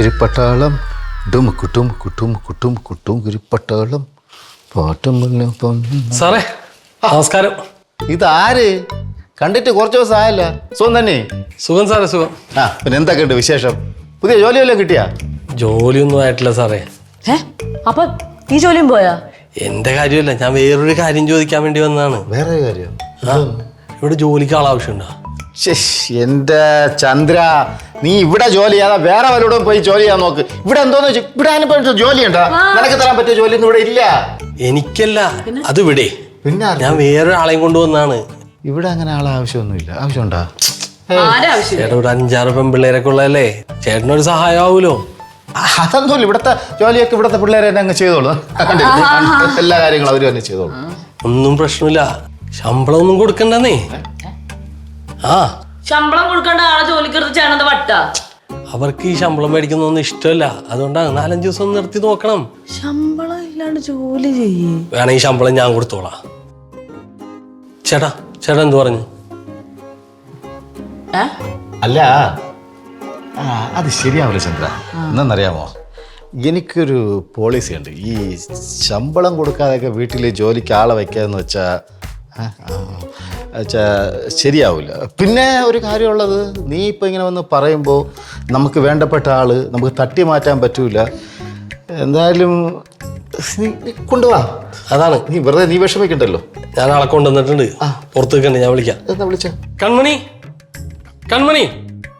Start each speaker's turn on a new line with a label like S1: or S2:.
S1: കിരിപ്പട്ടാളം ഡുമുക്കു ടുമുക്കു ടുമുക്കു ടുമുക്കു കിരിപ്പട്ടാളം പാട്ടും
S2: സാറേ നമസ്കാരം.
S1: ഇതാര്? കണ്ടിട്ട് കുറച്ച് ദിവസം ആയല്ല. സുഖം തന്നെ?
S2: സുഖം സാറേ, സുഖം.
S1: ആ പിന്നെ എന്തൊക്കെയുണ്ട് വിശേഷം? പുതിയ ജോലി വല്ലതും കിട്ടിയാ?
S2: ജോലിയൊന്നും ആയിട്ടില്ല സാറേ.
S3: അപ്പൊ ഈ ജോലിയും പോയാ?
S2: എന്റെ കാര്യമല്ല, ഞാൻ വേറൊരു കാര്യം ചോദിക്കാൻ വേണ്ടി വന്നതാണ്.
S1: വേറെ കാര്യം?
S2: ഇവിടെ ജോലിക്ക് ആളാവശ്യമുണ്ടോ?
S1: എന്റെ ചന്ദ്ര, നീ ഇവിടെ ജോലി ചെയ്യാതെ വേറെ വല്ലതും പോയി ജോലി ചെയ്യാൻ നോക്ക്. ഇവിടെ എന്തോന്ന് വെച്ചാൽ ഇവിടെ അതിനെ ജോലി ഉണ്ടോ? നിനക്ക് തരാൻ പറ്റിയ ജോലി ഒന്നും ഇവിടെ ഇല്ല.
S2: എനിക്കല്ല, അത് ഇവിടെ.
S1: പിന്നെ
S2: ഞാൻ വേറൊരാളെയും കൊണ്ടുവന്നാണ്.
S1: ഇവിടെ അങ്ങനെ ആളെ ആവശ്യമൊന്നുമില്ല. ആവശ്യമുണ്ടാ?
S2: ചേട്ടൻ ഒരു 5-6 പെൺപിള്ളേരൊക്കെ ഉള്ളതല്ലേ, ചേട്ടനൊരു സഹായമാവൂലോ?
S1: അതൊന്നുമില്ല. ഇവിടുത്തെ ജോലിയൊക്കെ ഇവിടുത്തെ പിള്ളേരെ തന്നെ അങ്ങ് ചെയ്തോളൂ. എല്ലാ കാര്യങ്ങളും അവര് തന്നെ ചെയ്തോളൂ.
S2: ഒന്നും പ്രശ്നമില്ല. ശമ്പളം ഒന്നും കൊടുക്കണ്ടെന്നേ. ആ
S3: ശമ്പളം കൊടുക്കേണ്ട ആളെ ജോലിക്കെടുത്ത് ചേട്ടത് വട്ട.
S2: അവർക്ക് ഈ ശമ്പളം മേടിക്കുന്നൊന്നും ഇഷ്ടമല്ല. അതുകൊണ്ടാണ് 4-5 ദിവസം ഒന്ന് നിർത്തി നോക്കണം.
S3: ശമ്പളം ഇല്ലാണ്ട് ജോലി ചെയ്യേ?
S2: വേണം, ഈ ശമ്പളം ഞാൻ കൊടുത്തോളാം. ചേട്ടാ എന്ത് പറഞ്ഞു?
S1: അല്ല അത് ശരിയാവില്ല ചന്ദ്ര. എന്നറിയാമോ, എനിക്കൊരു പോളിസി ഉണ്ട്. ഈ ശമ്പളം കൊടുക്കാതെയൊക്കെ വീട്ടിൽ ജോലിക്ക് ആളെ വയ്ക്കാന്ന് വെച്ചാൽ ശരിയാവില്ല. പിന്നെ ഒരു കാര്യമുള്ളത്, നീ ഇപ്പം ഇങ്ങനെ വന്ന് പറയുമ്പോൾ നമുക്ക് വേണ്ടപ്പെട്ട ആള് നമുക്ക് തട്ടി മാറ്റാൻ പറ്റൂല. എന്തായാലും നീ കൊണ്ടുപോവാ.
S2: അതാണ്,
S1: നീ വെറുതെ നീ വിഷമിക്കണ്ടല്ലോ.
S2: ഞാൻ ആളെ കൊണ്ടുവന്നിട്ടുണ്ട്. പുറത്തേക്കുണ്ട്, ഞാൻ വിളിക്കാം.
S1: എന്താ വിളിച്ച?
S2: കൺമണി